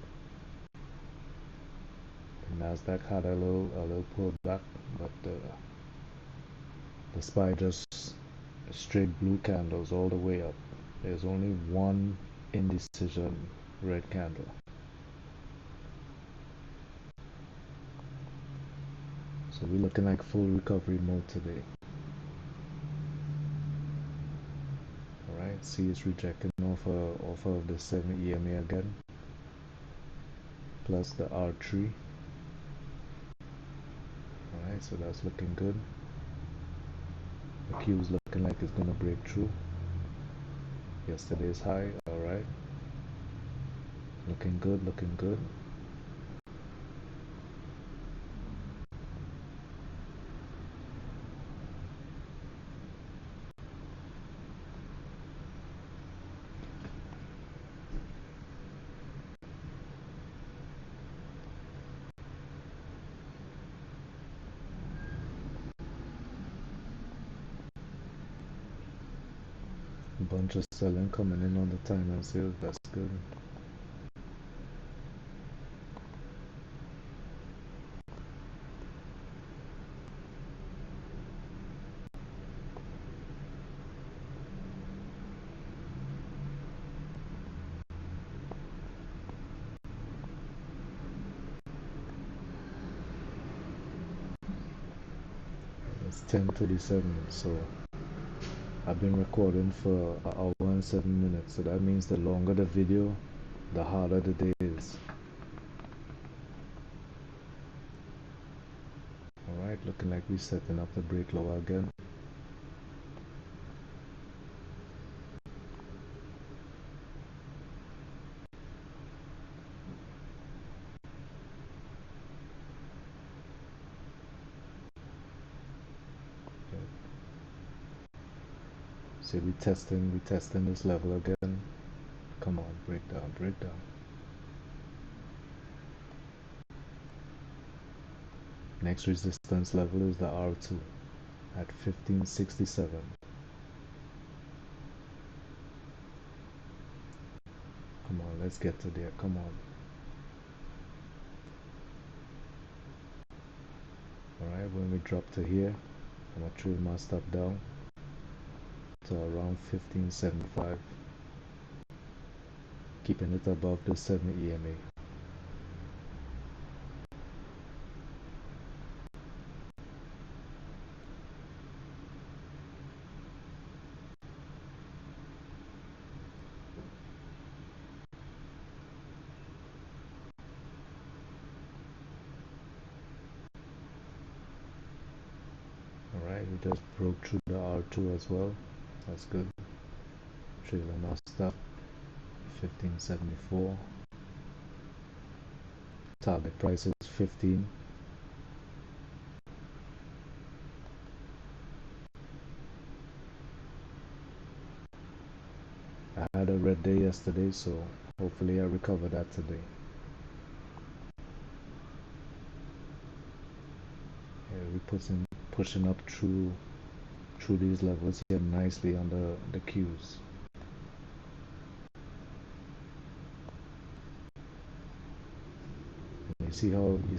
The Nasdaq had a little pullback, but the SPY just straight blue candles all the way up. There's only one indecision red candle. So we're looking like full recovery mode today. Alright, see it's rejecting off of the 7 EMA again. Plus the R3. Alright, so that's looking good. The Q is looking like it's gonna break through yesterday's high. Alright. Looking good, looking good. A bunch of selling coming in on the time and sales, that's good. It's 10:37, so I've been recording for an hour and 7 minutes, so that means the longer the video, the harder the day is. Alright, looking like we're setting up the break lower again. So we're testing this level again. Come on, break down, break down. Next resistance level is the R2 at 1567. Come on, let's get to there, come on. Alright, when we drop to here, I'm gonna trail my stop down to around 1575. Keeping it above the 7 EMA. Alright, we just broke through the R2 as well. That's good. Trailing our stop 1574. Target price is 15. I had a red day yesterday, so hopefully I recover that today. Yeah, we're pushing up through these levels here nicely on the Qs. You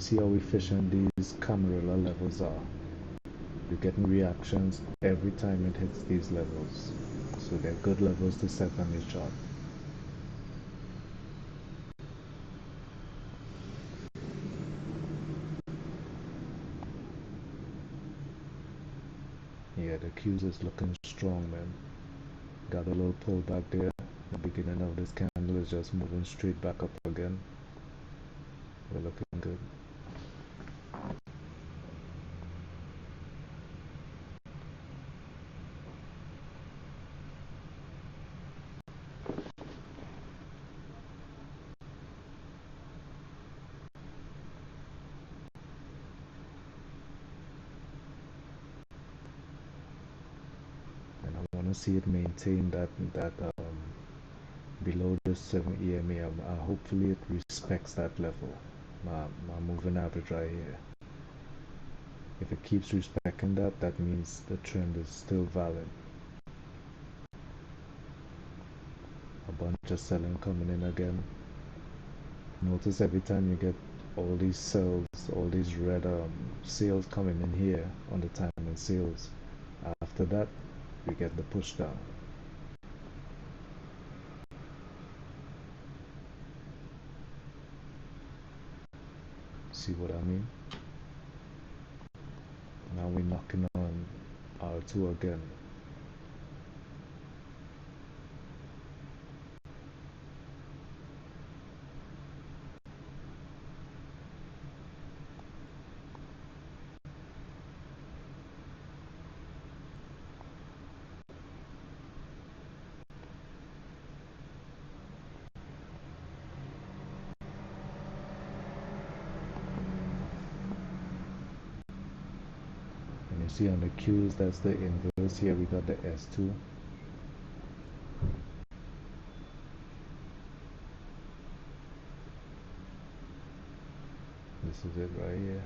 see how efficient these Camarilla levels are. You're getting reactions every time it hits these levels. So they're good levels to set on your chart. Yeah, the Qs is looking strong, man. Got a little pullback there. The beginning of this candle is just moving straight back up again. We're looking good. And I want to see it maintain that below the 7 EMA. Hopefully it respects that level. My moving average right here. If it keeps respecting that, that means the trend is still valid. A bunch of selling coming in again. Notice every time you get all these sells, all these red sales coming in here on the time and sales, after that we get the push down. See what I mean? Now we're knocking on R2 again. And you see on the Qs, that's the inverse. Here we got the S2. This is it right here.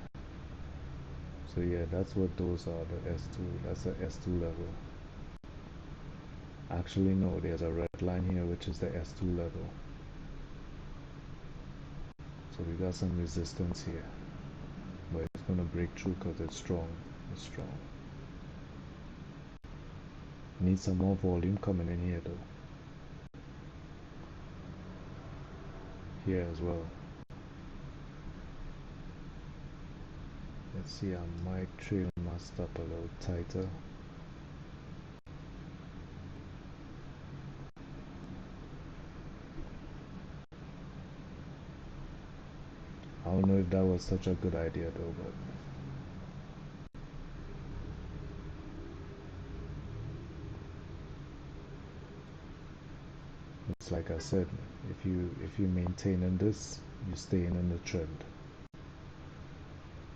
So yeah, that's what those are, the S2. That's the S2 level. Actually no, there's a red line here which is the S2 level. So we got some resistance here, but it's gonna break through because it's strong. It's strong. Need some more volume coming in here though. Here as well. Let's see, I might trail my stop a little tighter. I don't know if that was such a good idea though, but it's like I said, if you're maintaining this, you're staying in the trend.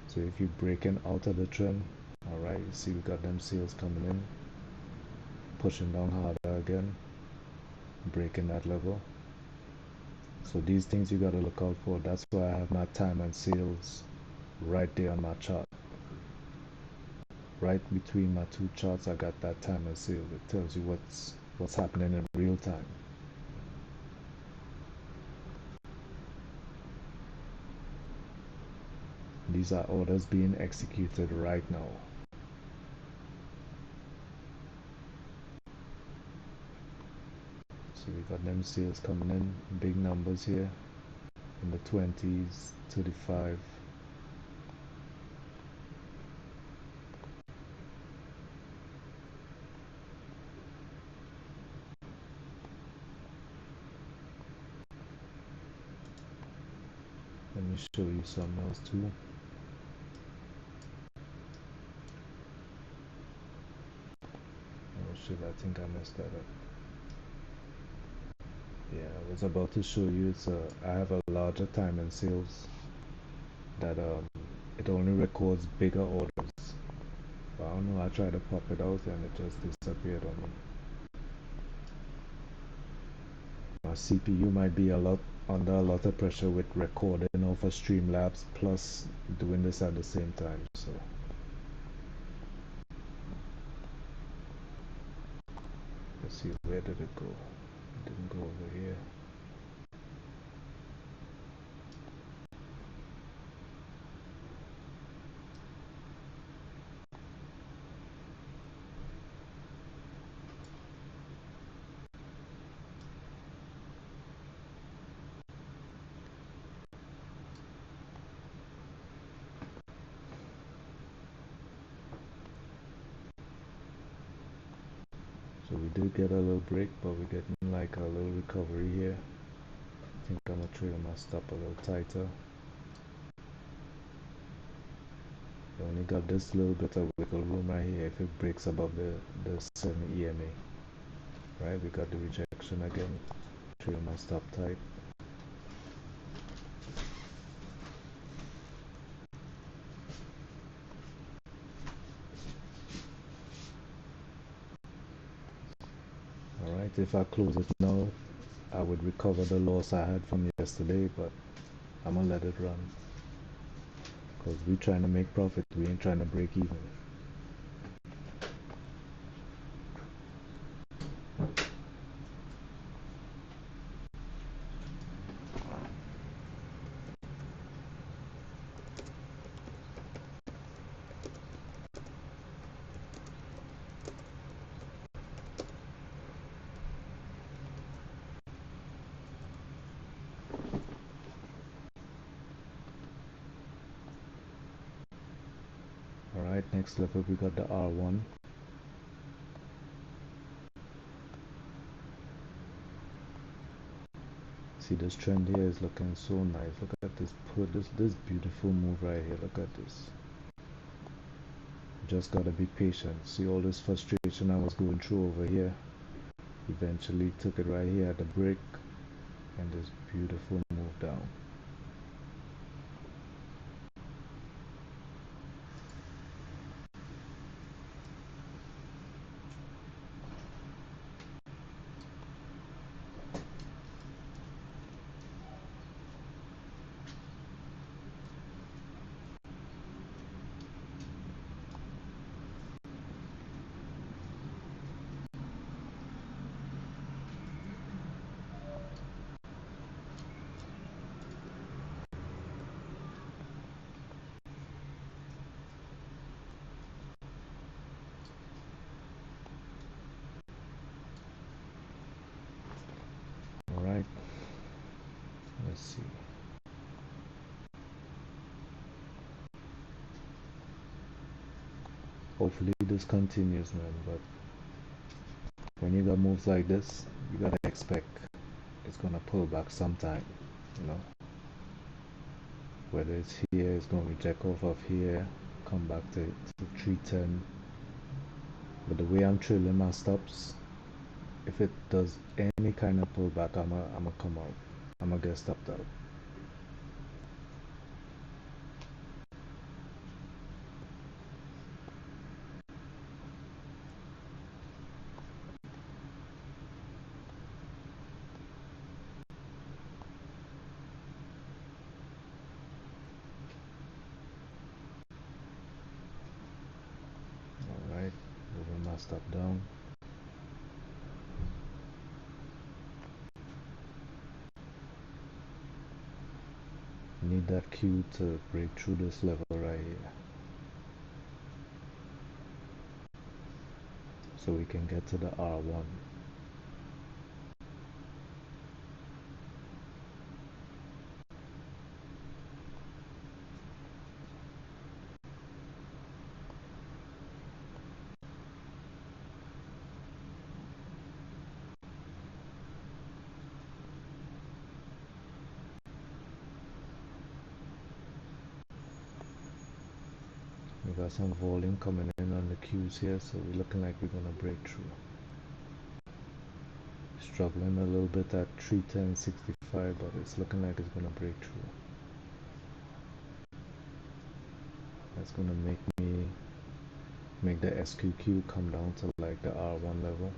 So if you're breaking out of the trend, alright, you see we got them sales coming in, pushing down harder again, breaking that level. So these things you gotta look out for. That's why I have my time and sales right there on my chart. Right between my two charts, I got that time and sales. It tells you what's happening in real time. These are orders being executed right now. So we got them sales coming in, big numbers here in the 20s, 35. Let me show you something else too. Oh shit, I think I messed that up. Yeah, I was about to show you, I have a larger time and sales that it only records bigger orders. But I don't know, I tried to pop it out and it just disappeared on me. My CPU might be under a lot of pressure with recording over Streamlabs plus doing this at the same time. So let's see, where did it go? It didn't go over here. So we did get a little break, but we're getting like a little recovery here. I think I'm gonna trail my stop a little tighter. You only got this little bit of wiggle room right here if it breaks above the 7 EMA. Right, we got the rejection again. Trail my stop tight. Alright, if I close it now, I would recover the loss I had from yesterday, but I'm gonna let it run. because we trying to make profit, we ain't trying to break even. Alright, next level we got the R1. See, this trend here is looking so nice. Look at this this beautiful move right here. Look at this. Just gotta be patient. See all this frustration I was going through over here. Eventually took it right here at the break, and this beautiful move down. Alright, let's see. Hopefully this continues, man, but when you got moves like this, you gotta expect it's gonna pull back sometime, you know. Whether it's here, it's gonna reject off of here, come back to 310. But the way I'm trailing my stops, if it does any kind of pullback, I'ma come out. I'ma get stopped out. Alright, moving my stop down. Need that Q to break through this level right here, so we can get to the R1. We got some volume coming in on the Qs here, so we're looking like we're gonna break through. Struggling a little bit at 310.65, but it's looking like it's gonna break through. That's gonna make the SQQ come down to like the R1 level.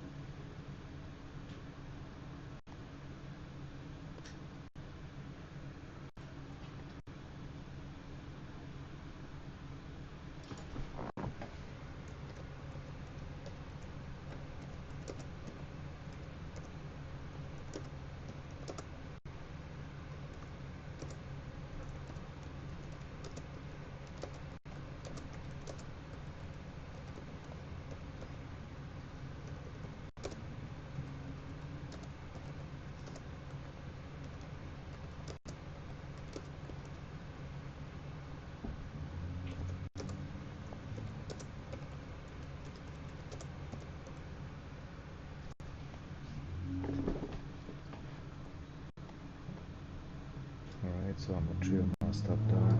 Alright, so I'm gonna trail my stop down.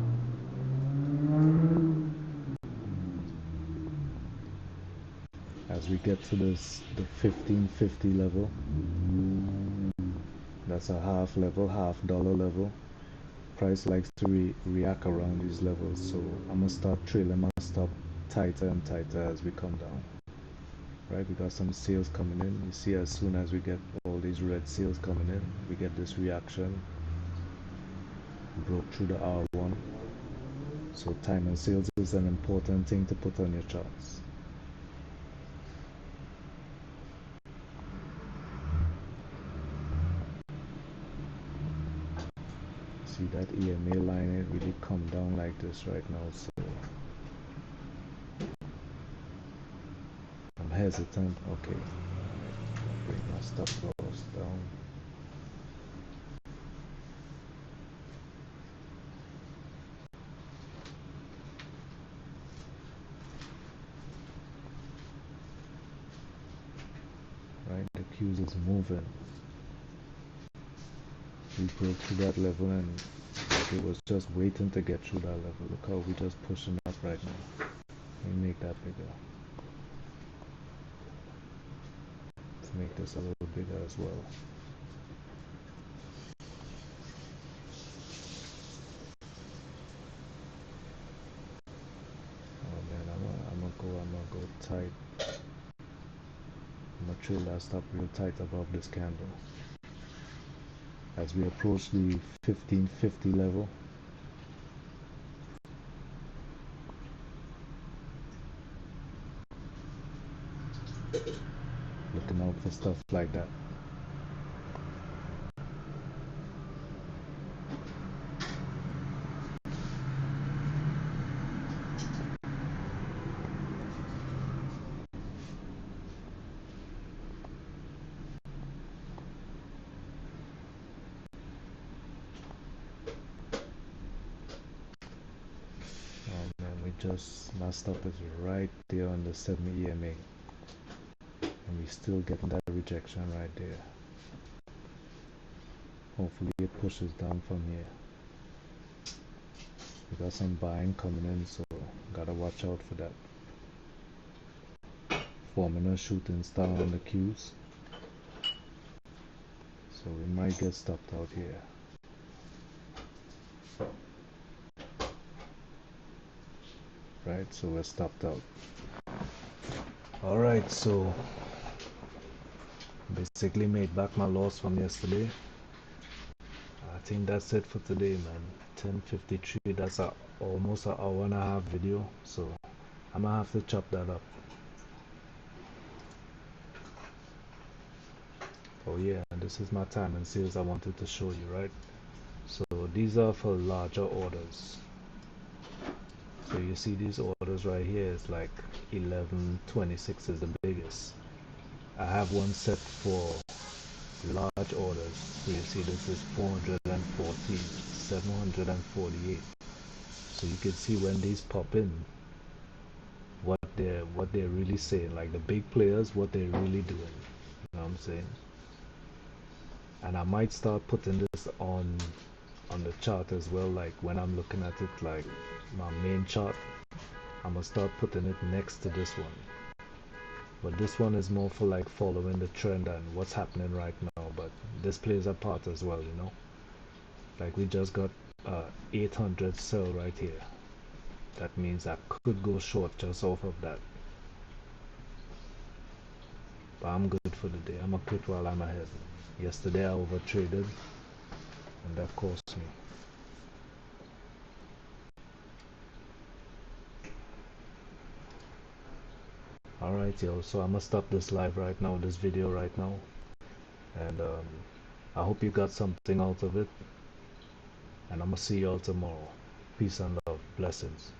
As we get to this, the 1550 level, that's a half level, $half level. Price likes to react around these levels, so I'm gonna start trailing my stop tighter and tighter as we come down. Right, we got some sales coming in. You see, as soon as we get all these red sales coming in, we get this reaction. Broke through the R1. So time and sales is an important thing to put on your charts. See that EMA line, it really come down like this right now, so I'm hesitant. Okay, bring my stop loss down. Right, the Qs is moving. We broke through that level and it was just waiting to get through that level. Look how we just pushing up right now. Let me make that bigger. Let's make this a little bigger as well. Oh man, I'm gonna go tight. I'm gonna trail that stop real tight above this candle. As we approach the 1550 level. Looking out for stuff like that. Oh man, my stop is right there on the 70 EMA. And we still getting that rejection right there. Hopefully it pushes down from here. We got some buying coming in, so gotta watch out for that. Forming a shooting star on the Qs. So we might get stopped out here. Right, so we're stopped out. Alright, so basically made back my loss from yesterday. I think that's it for today, man. 10:53. That's almost an hour and a half video, so I'm gonna have to chop that up. Oh yeah, and this is my time and sales I wanted to show you, right? So these are for larger orders. So you see these orders right here is like 1126 is the biggest. I have one set for large orders. So you see this is 414, 748. So you can see when these pop in, what they're really saying, like the big players, what they're really doing. You know what I'm saying? And I might start putting this on the chart as well, like when I'm looking at it, like my main chart, I'm gonna start putting it next to this one. But this one is more for like following the trend and what's happening right now, but this plays a part as well, you know. Like we just got 800 sell right here. That means I could go short just off of that. But I'm good for the day. I'm gonna quit while I'm ahead. Yesterday I over traded and that cost me. Alright yo, so I'm gonna stop this live right now, this video right now. And I hope you got something out of it. And I'm gonna see y'all tomorrow. Peace and love. Blessings.